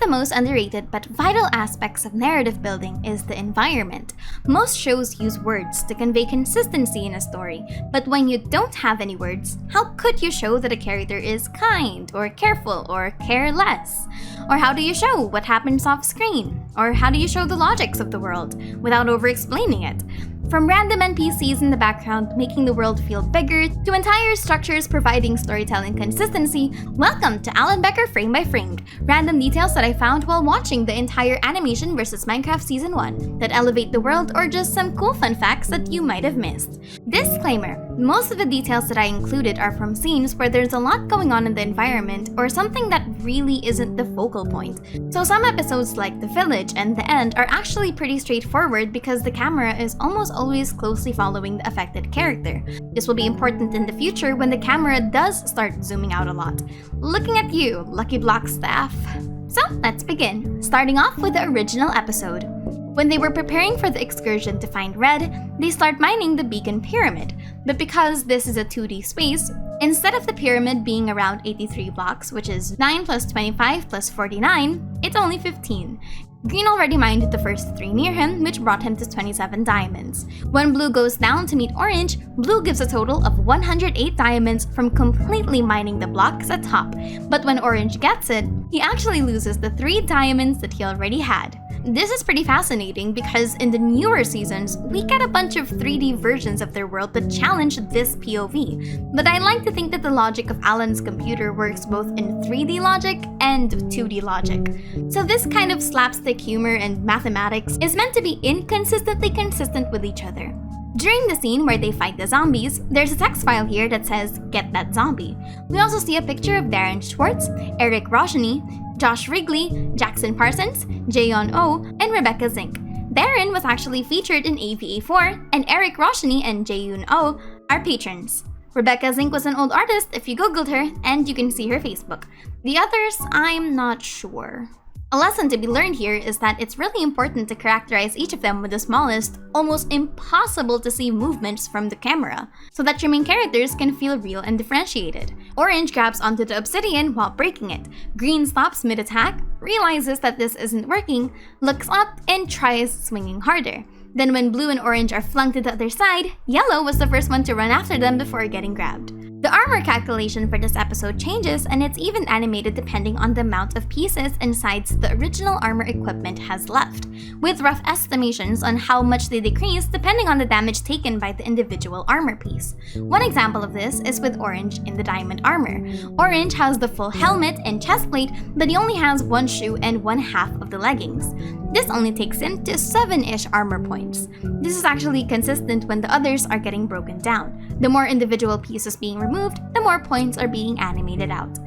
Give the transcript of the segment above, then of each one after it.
the most underrated but vital aspects of narrative building is the environment. Most shows use words to convey consistency in a story, but when you don't have any words, how could you show that a character is kind, or careful, or careless? Or how do you show what happens off screen? Or how do you show the logics of the world without over-explaining it? From random NPCs in the background making the world feel bigger to entire structures providing storytelling consistency, welcome to Alan Becker Frame by Frame, random details that I found while watching the entire Animation vs. Minecraft Season 1 that elevate the world or just some cool fun facts that you might have missed. Disclaimer: most of the details that I included are from scenes where there's a lot going on in the environment or something that really isn't the focal point. So some episodes like The Village and The End are actually pretty straightforward because the camera is almost always closely following the affected character. This will be important in the future when the camera does start zooming out a lot. Looking at you, Lucky Block staff. So let's begin, starting off with the original episode. When they were preparing for the excursion to find Red, they start mining the Beacon Pyramid. But because this is a 2D space, instead of the pyramid being around 83 blocks, which is 9 plus 25 plus 49, it's only 15. Green already mined the first 3 near him, which brought him to 27 diamonds. When Blue goes down to meet Orange, Blue gives a total of 108 diamonds from completely mining the blocks at top. But when Orange gets it, he actually loses the 3 diamonds that he already had. This is pretty fascinating because in the newer seasons, we get a bunch of 3D versions of their world that challenge this POV. But I like to think that the logic of Alan's computer works both in 3D logic and 2D logic. So this kind of slapstick humor and mathematics is meant to be inconsistently consistent with each other. During the scene where they fight the zombies, there's a text file here that says, "Get that zombie." We also see a picture of Darren Schwartz, Eric Roshni, Josh Wrigley, Jackson Parsons, Jaeon Oh, and Rebecca Zink. Darren was actually featured in AVA4, and Eric Roshni and Jaeon Oh are patrons. Rebecca Zink was an old artist if you googled her, and you can see her Facebook. The others, I'm not sure. A lesson to be learned here is that it's really important to characterize each of them with the smallest, almost impossible to see movements from the camera, so that your main characters can feel real and differentiated. Orange grabs onto the obsidian while breaking it. Green stops mid-attack, realizes that this isn't working, looks up, and tries swinging harder. Then when Blue and Orange are flung to the other side, Yellow was the first one to run after them before getting grabbed. The armor calculation for this episode changes, and it's even animated depending on the amount of pieces and sides the original armor equipment has left, with rough estimations on how much they decrease depending on the damage taken by the individual armor piece. One example of this is with Orange in the diamond armor. Orange has the full helmet and chest plate, but he only has 1 shoe and 1/2 of the leggings. This only takes him to 7-ish armor points. This is actually consistent when the others are getting broken down. The more individual pieces being removed, the more points are being animated out.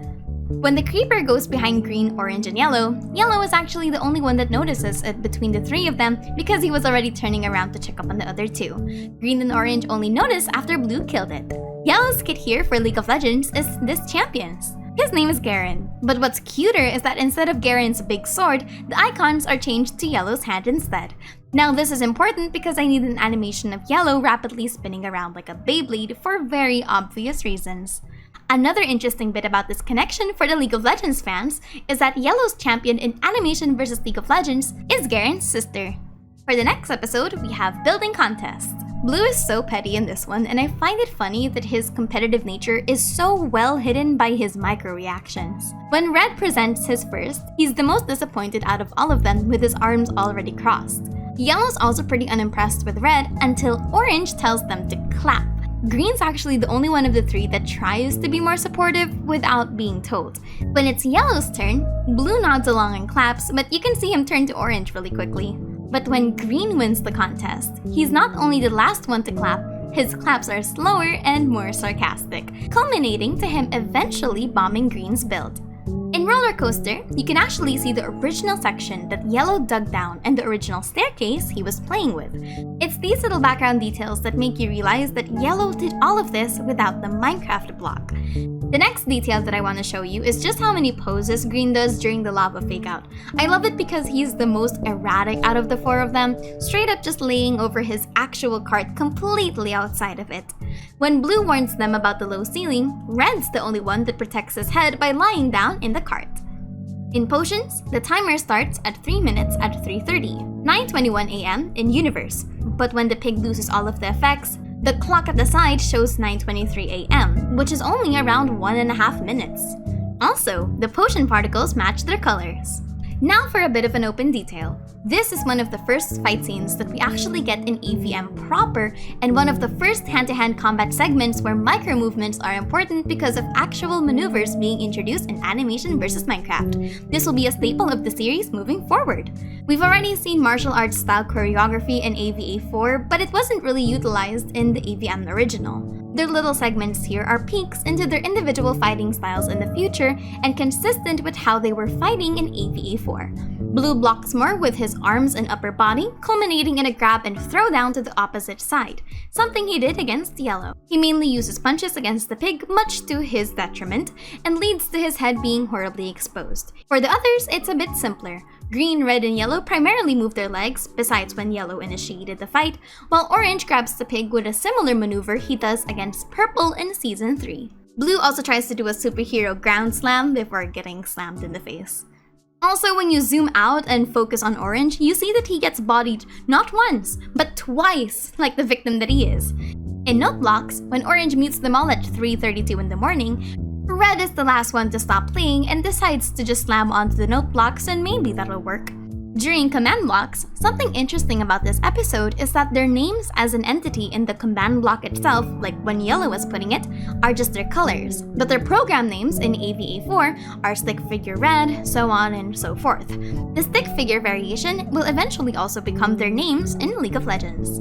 When the creeper goes behind Green, Orange, and Yellow, Yellow is actually the only one that notices it between the 3 of them because he was already turning around to check up on the other 2. Green and Orange only notice after Blue killed it. Yellow's kit here for League of Legends is this champion's. His name is Garen, but what's cuter is that instead of Garen's big sword, the icons are changed to Yellow's hand instead. Now this is important because I need an animation of Yellow rapidly spinning around like a Beyblade for very obvious reasons. Another interesting bit about this connection for the League of Legends fans is that Yellow's champion in Animation vs. League of Legends is Garen's sister. For the next episode, we have Building Contest. Blue is so petty in this one, and I find it funny that his competitive nature is so well hidden by his micro-reactions. When Red presents his first, he's the most disappointed out of all of them with his arms already crossed. Yellow's also pretty unimpressed with Red until Orange tells them to clap. Green's actually the only one of the 3 that tries to be more supportive without being told. When it's Yellow's turn, Blue nods along and claps, but you can see him turn to Orange really quickly. But when Green wins the contest, he's not only the last one to clap, his claps are slower and more sarcastic, culminating to him eventually bombing Green's build. In Roller Coaster, you can actually see the original section that Yellow dug down and the original staircase he was playing with. It's these little background details that make you realize that Yellow did all of this without the Minecraft block. The next detail that I want to show you is just how many poses Green does during the lava fakeout. I love it because he's the most erratic out of the 4 of them, straight up just laying over his actual cart completely outside of it. When Blue warns them about the low ceiling, Red's the only one that protects his head by lying down in the cart. In Potions, the timer starts at 3 minutes at 3:30, 9:21 a.m. in Universe. But when the pig loses all of the effects, the clock at the side shows 9:23 a.m., which is only around 1.5 minutes. Also, the potion particles match their colors. Now for a bit of an open detail. This is one of the first fight scenes that we actually get in AVM proper, and one of the first hand-to-hand combat segments where micro-movements are important because of actual maneuvers being introduced in Animation vs. Minecraft. This will be a staple of the series moving forward. We've already seen martial arts style choreography in AVA4, but it wasn't really utilized in the AVM original. Their little segments here are peeks into their individual fighting styles in the future and consistent with how they were fighting in AVA4. Blue blocks more with his arms and upper body, culminating in a grab and throw down to the opposite side, something he did against Yellow. He mainly uses punches against the pig, much to his detriment, and leads to his head being horribly exposed. For the others, it's a bit simpler. Green, red, and yellow primarily move their legs, besides when yellow initiated the fight, while orange grabs the pig with a similar maneuver he does against purple in Season 3. Blue also tries to do a superhero ground slam before getting slammed in the face. Also, when you zoom out and focus on orange, you see that he gets bodied not once, but twice, like the victim that he is. In note blocks, when orange mutes them all at 3:32 in the morning, red is the last one to stop playing and decides to just slam onto the note blocks, and maybe that'll work. During command blocks, something interesting about this episode is that their names as an entity in the command block itself, like when Yellow was putting it, are just their colors, but their program names in AVA4 are stick figure red, so on and so forth. The stick figure variation will eventually also become their names in League of Legends.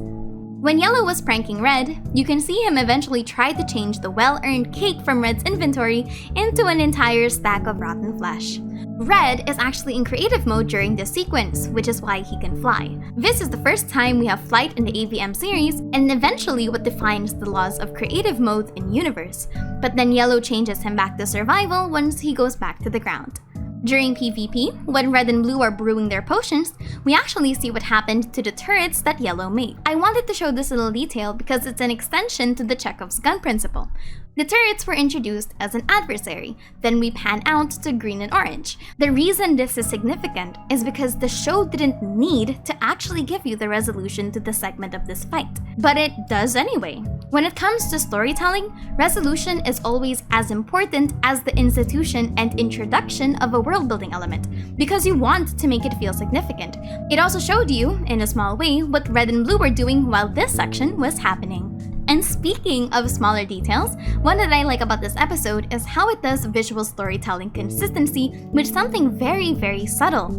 When Yellow was pranking Red, you can see him eventually try to change the well-earned cake from Red's inventory into an entire stack of rotten flesh. Red is actually in creative mode during this sequence, which is why he can fly. This is the first time we have flight in the AVM series, and eventually what defines the laws of creative mode in Universe. But then Yellow changes him back to survival once he goes back to the ground. During PvP, when Red and Blue are brewing their potions, we actually see what happened to the turrets that Yellow made. I wanted to show this little detail because it's an extension to the Chekhov's gun principle. The turrets were introduced as an adversary, then we pan out to green and orange. The reason this is significant is because the show didn't need to actually give you the resolution to the segment of this fight, but it does anyway. When it comes to storytelling, resolution is always as important as the institution and introduction of a world-building element, because you want to make it feel significant. It also showed you, in a small way, what Red and Blue were doing while this section was happening. And speaking of smaller details, one that I like about this episode is how it does visual storytelling consistency with something very, very subtle.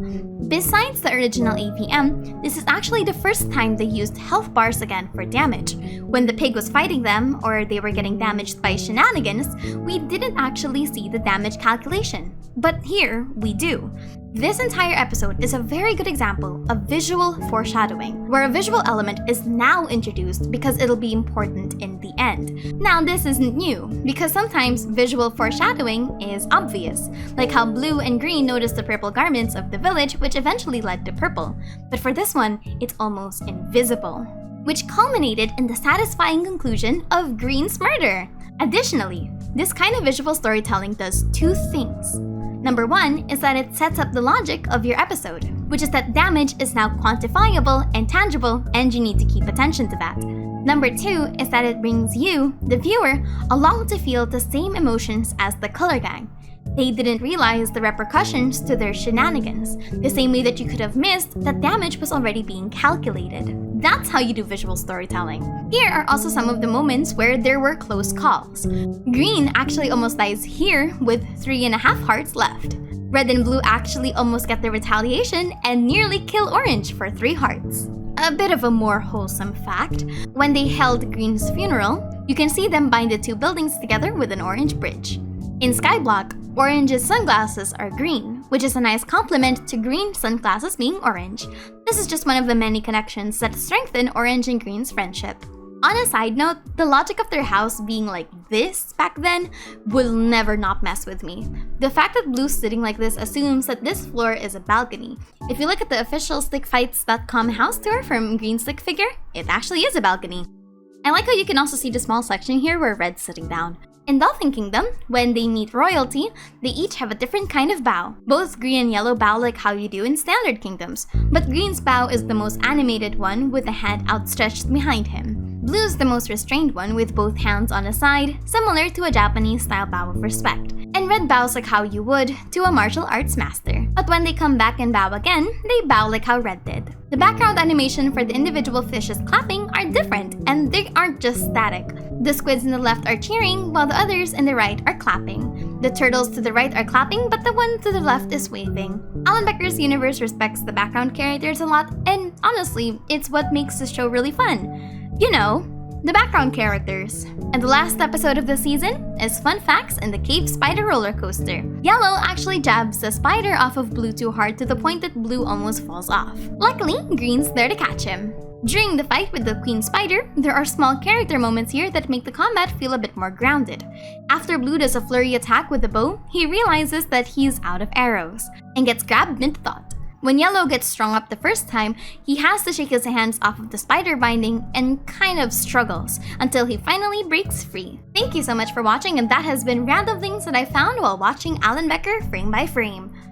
Besides the original AVM, this is actually the first time they used health bars again for damage. When the pig was fighting them, or they were getting damaged by shenanigans, we didn't actually see the damage calculation. But here, we do. This entire episode is a very good example of visual foreshadowing, where a visual element is now introduced because it'll be important in the end. Now, this isn't new, because sometimes visual foreshadowing is obvious, like how Blue and Green noticed the purple garments of the village, which eventually led to purple. But for this one, it's almost invisible, which culminated in the satisfying conclusion of Green's murder. Additionally, this kind of visual storytelling does two things. Number one is that it sets up the logic of your episode, which is that damage is now quantifiable and tangible, and you need to keep attention to that. Number two is that it brings you, the viewer, along to feel the same emotions as the color gang. They didn't realize the repercussions to their shenanigans, the same way that you could have missed that damage was already being calculated. That's how you do visual storytelling. Here are also some of the moments where there were close calls. Green actually almost dies here with 3.5 hearts left. Red and Blue actually almost get the retaliation and nearly kill Orange for 3 hearts. A bit of a more wholesome fact, when they held Green's funeral, you can see them bind the 2 buildings together with an orange bridge. In Skyblock, Orange's sunglasses are green, which is a nice compliment to Green's sunglasses being orange. This is just one of the many connections that strengthen Orange and Green's friendship. On a side note, the logic of their house being like this back then will never not mess with me. The fact that Blue's sitting like this assumes that this floor is a balcony. If you look at the official stickfights.com house tour from Green's stick figure, it actually is a balcony. I like how you can also see the small section here where Red's sitting down. In Dolphin Kingdom, when they meet royalty, they each have a different kind of bow. Both green and yellow bow like how you do in standard kingdoms, but green's bow is the most animated one with the hand outstretched behind him. Blue's the most restrained one with both hands on the side, similar to a Japanese-style bow of respect. And red bows like how you would to a martial arts master. But when they come back and bow again, they bow like how red did. The background animation for the individual fishes clapping are different, and they aren't just static. The squids in the left are cheering, while the others in the right are clapping. The turtles to the right are clapping, but the one to the left is waving. Alan Becker's universe respects the background characters a lot, and honestly, it's what makes the show really fun. You know, the background characters. And the last episode of the season is Fun Facts in the Cave Spider Roller Coaster. Yellow actually jabs the spider off of Blue too hard to the point that Blue almost falls off. Luckily, Green's there to catch him. During the fight with the Queen Spider, there are small character moments here that make the combat feel a bit more grounded. After Blue does a flurry attack with the bow, he realizes that he's out of arrows, and gets grabbed mid-thought. When Yellow gets strung up the first time, he has to shake his hands off of the spider binding and kind of struggles until he finally breaks free. Thank you so much for watching, and that has been random things that I found while watching Alan Becker frame by frame.